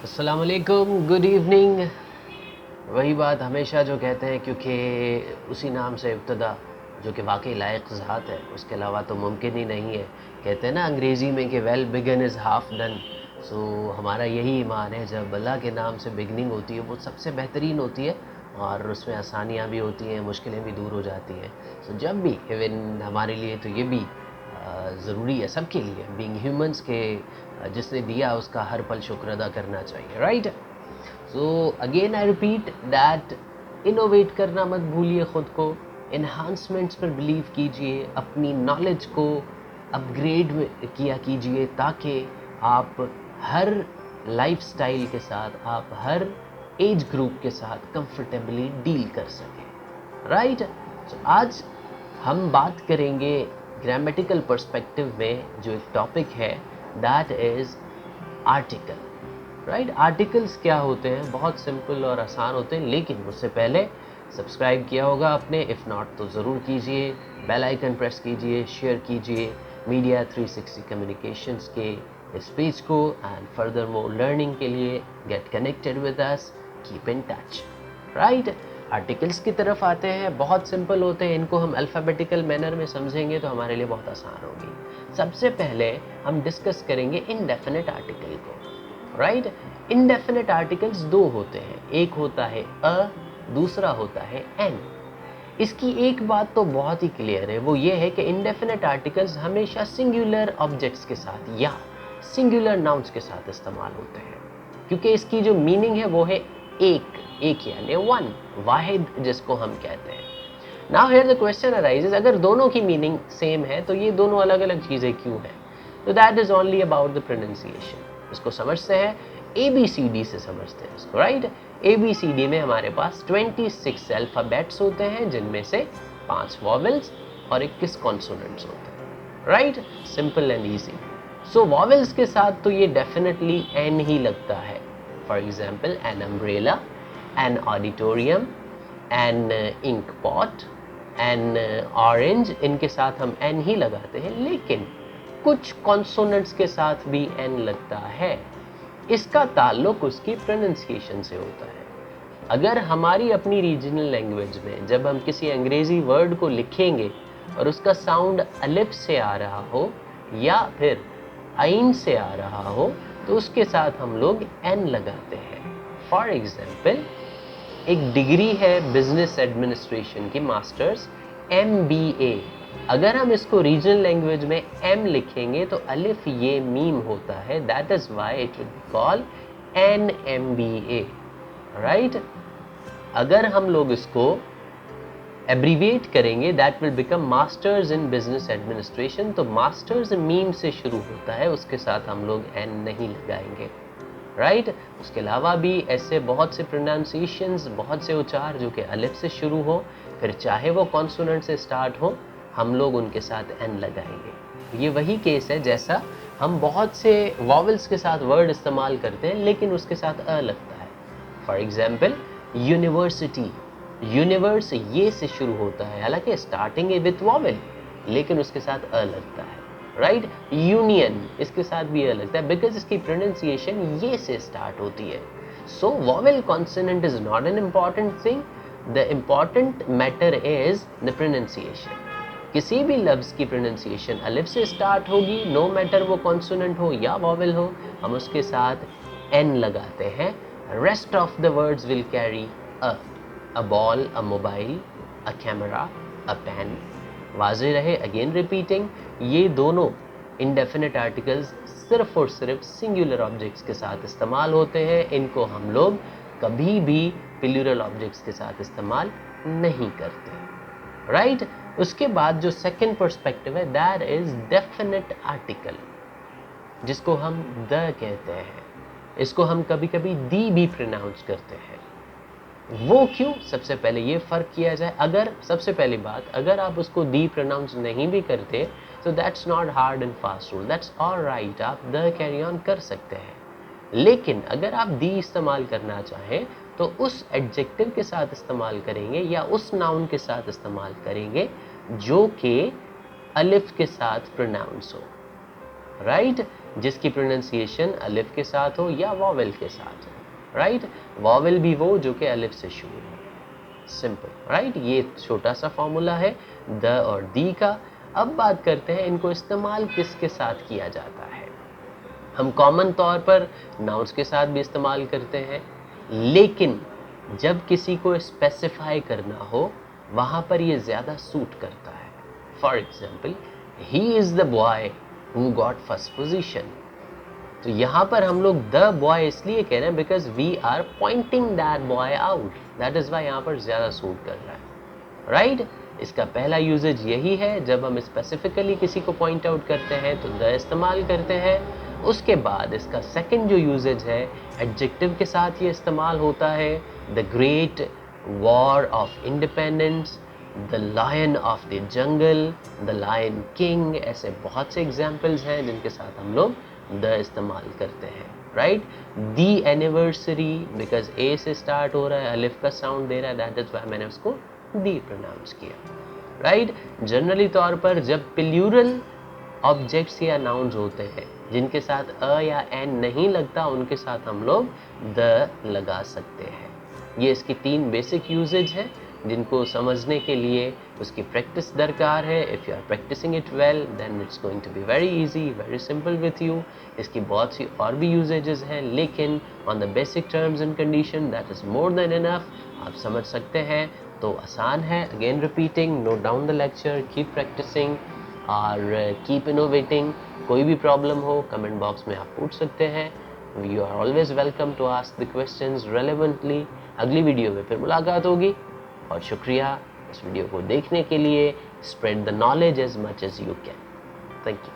अस्सलाम वालेकुम, good evening. वही बात हमेशा जो कहते हैं, क्योंकि उसी नाम से इब्तदा जो कि वाकई लायक ज़ात है, उसके अलावा तो मुमकिन ही नहीं है। कहते हैं ना अंग्रेज़ी में कि well begun is half done. So हमारा यही ईमान है, जब अल्लाह के नाम से बिगनिंग होती है वो सबसे बेहतरीन होती है और उसमें आसानियाँ भी होती हैं, मुश्किलें भी दूर हो जाती हैं। सो जब भी इवन हमारे लिए तो ये भी ज़रूरी है, सबके लिए बीइंग ह्यूमंस के जिसने दिया उसका हर पल शुक्र अदा करना चाहिए, right. So again I repeat that innovate करना मत भूलिए, ख़ुद को इन्हांसमेंट्स पर बिलीव कीजिए, अपनी नॉलेज को अपग्रेड किया कीजिए, ताकि आप हर लाइफस्टाइल के साथ, आप हर एज ग्रुप के साथ कंफर्टेबली डील कर सकें, राइट। सो आज हम बात करेंगे ग्रामेटिकल पर्सपेक्टिव में जो एक टॉपिक है, that is article, right. Articles क्या होते हैं? बहुत सिंपल और आसान होते हैं, लेकिन उससे पहले सब्सक्राइब किया होगा आपने, इफ़ नॉट तो ज़रूर कीजिए, बेल आइकन प्रेस कीजिए, शेयर कीजिए मीडिया 360 कम्युनिकेशंस के इस पेज को, एंड फर्दर मोर लर्निंग के लिए get connected with us, keep in touch, right. Articles की तरफ आते हैं, बहुत सिंपल होते हैं, इनको हम अल्फ़ाबेटिकल मैनर में समझेंगे तो हमारे लिए बहुत आसान होगी। सबसे पहले हम डिस्कस करेंगे इनडेफिनिट आर्टिकल को, राइट। इनडेफिनिट आर्टिकल्स दो होते हैं, एक होता है अ, दूसरा होता है एन। इसकी एक बात तो बहुत ही क्लियर है, वो ये है कि इनडेफिनिट आर्टिकल्स हमेशा सिंगुलर ऑब्जेक्ट्स के साथ या सिंगुलर नाउन्स के साथ इस्तेमाल होते हैं, क्योंकि इसकी जो मीनिंग है वो है एक यानी वन, वाहिद जिसको हम कहते हैं। Now here the question arises, अगर दोनों की मीनिंग सेम है तो ये दोनों अलग अलग चीज़ें क्यों हैं? तो that is only about the pronunciation. इसको समझते हैं, ABCD से समझते हैं इसको, राइट। ABCD में हमारे पास 26 अल्फ़ाबेट्स होते हैं, जिनमें से 5 वॉवेल्स और 21 कॉन्सोनेंट्स होते हैं, right. Simple and easy. So vowels के साथ तो ये डेफिनेटली एन ही लगता है। For example an umbrella, an auditorium, an ink pot, an orange, इनके साथ हम एन ही लगाते हैं, लेकिन कुछ कॉन्सोनेंट्स के साथ भी एन लगता है। इसका ताल्लुक उसकी प्रोनाउंसिएशन से होता है। अगर हमारी अपनी रीजनल लैंग्वेज में जब हम किसी अंग्रेजी वर्ड को लिखेंगे और उसका साउंड अलिफ से आ रहा हो या फिर आइन से आ रहा हो, तो उसके साथ हम लोग एन लगाते हैं। फॉर एग्जाम्पल, एक डिग्री है बिजनेस एडमिनिस्ट्रेशन की, मास्टर्स MBA, अगर हम इसको रीजनल लैंग्वेज में एम लिखेंगे तो अलिफ ये मीम होता है, that is why it will be called NMBA, right. अगर हम लोग इसको एब्रीविएट करेंगे, that will become masters in business administration, तो मास्टर्स मीम से शुरू होता है, उसके साथ हम लोग एन नहीं लगाएंगे, राइट। उसके अलावा भी ऐसे बहुत से प्रोनाउंसिएशंस, बहुत से उच्चार जो कि अलिफ से शुरू हो, फिर चाहे वो कॉन्सोनेंट से स्टार्ट हो, हम लोग उनके साथ एन लगाएंगे। ये वही केस है जैसा हम बहुत से वॉवेल्स के साथ वर्ड इस्तेमाल करते हैं, लेकिन उसके साथ अ लगता है। फॉर एग्जाम्पल यूनिवर्सिटी, यूनिवर्स ये से शुरू होता है, हालांकि स्टार्टिंग है विथ वॉवेल, लेकिन उसके साथ अ लगता है, राइट। यूनियन, इसके साथ भी अ लगता है, बिकॉज इसकी प्रोनाउंसिएशन ये से स्टार्ट होती है। So vowel consonant is not an important thing, the important matter is the pronunciation. किसी भी लफ्ज़ की प्रोनाउंसिएशन अलिफ से स्टार्ट होगी, नो मैटर वो कॉन्सोनेंट हो या वॉवेल हो, हम उसके साथ एन लगाते हैं। Rest of the words will carry a ball, a mobile, a camera, a pen. वाज़ेह रहे, अगेन रिपीटिंग, ये दोनों इंडेफिनिट आर्टिकल्स सिर्फ और सिर्फ सिंगुलर ऑब्जेक्ट्स के साथ इस्तेमाल होते हैं, इनको हम लोग कभी भी प्लूरल ऑब्जेक्ट्स के साथ इस्तेमाल नहीं करते, राइट। उसके बाद जो सेकंड पर्सपेक्टिव है, दैट इज डेफिनेट आर्टिकल, जिसको हम द कहते हैं। इसको हम कभी कभी दी भी प्रोनाउंस करते हैं। वो क्यों? सबसे पहले ये फ़र्क किया जाए, अगर सबसे पहली बात, अगर आप उसको दी प्रोनाउंस नहीं भी करते तो that's not hard and fast rule, that's alright, आप द कैरी ऑन कर सकते हैं। लेकिन अगर आप दी इस्तेमाल करना चाहें तो उस एडजेक्टिव के साथ इस्तेमाल करेंगे या उस नाउन के साथ इस्तेमाल करेंगे जो कि अलिफ के साथ प्रोनाउंस हो, राइट, जिसकी प्रोनाउंसिएशन अलिफ के साथ हो या वॉवेल के साथ हो, राइट। वॉवेल भी वो जो कि अलिफ से शुरू हो, सिंपल, राइट। ये छोटा सा फॉर्मूला है द और दी का। अब बात करते हैं इनको इस्तेमाल किसके साथ किया जाता है। हम कॉमन तौर पर नाउन्स के साथ भी इस्तेमाल करते हैं, लेकिन जब किसी को स्पेसिफाई करना हो वहाँ पर ये ज़्यादा सूट करता है। For example, he is the boy who got first position. तो यहाँ पर हम लोग द बॉय इसलिए कह रहे हैं because we are pointing that boy out, that is why यहाँ पर ज़्यादा सूट कर रहा है, राइट। इसका पहला यूजेज यही है, जब हम स्पेसिफिकली किसी को पॉइंट आउट करते हैं तो द इस्तेमाल करते हैं। उसके बाद इसका सेकंड जो यूजेज है, एडजेक्टिव के साथ ये इस्तेमाल होता है। The great war of independence, the lion of the jungle, the lion king, ऐसे बहुत से एग्जाम्पल्स हैं जिनके साथ हम लोग द इस्तेमाल करते हैं, राइट। दी एनिवर्सरी, बिकॉज ए से स्टार्ट हो रहा है, अलिफ का साउंड दे रहा है, दैट इज वाई मैंने उसको दी प्रोनाउंस किया, राइट। जनरली तौर पर जब प्लूरल ऑब्जेक्ट्स या नाउन्स होते हैं जिनके साथ अ या एन नहीं लगता, उनके साथ हम लोग द लगा सकते हैं। ये इसकी 3 बेसिक यूजेज हैं जिनको समझने के लिए उसकी प्रैक्टिस दरकार है। If you are practising it well then it's going to be very easy, very simple with you. इसकी बहुत सी और भी यूजेजेस हैं, लेकिन on the basic terms and condition that is more than enough. आप समझ सकते हैं तो आसान है। Again repeating, note down the lecture, keep practising और कीप इनोवेटिंग। कोई भी प्रॉब्लम हो कमेंट बॉक्स में आप पूछ सकते हैं। You are always welcome to ask the questions relevantly. अगली वीडियो में फिर मुलाकात होगी और शुक्रिया इस वीडियो को देखने के लिए। Spread the knowledge as much as you can. Thank you.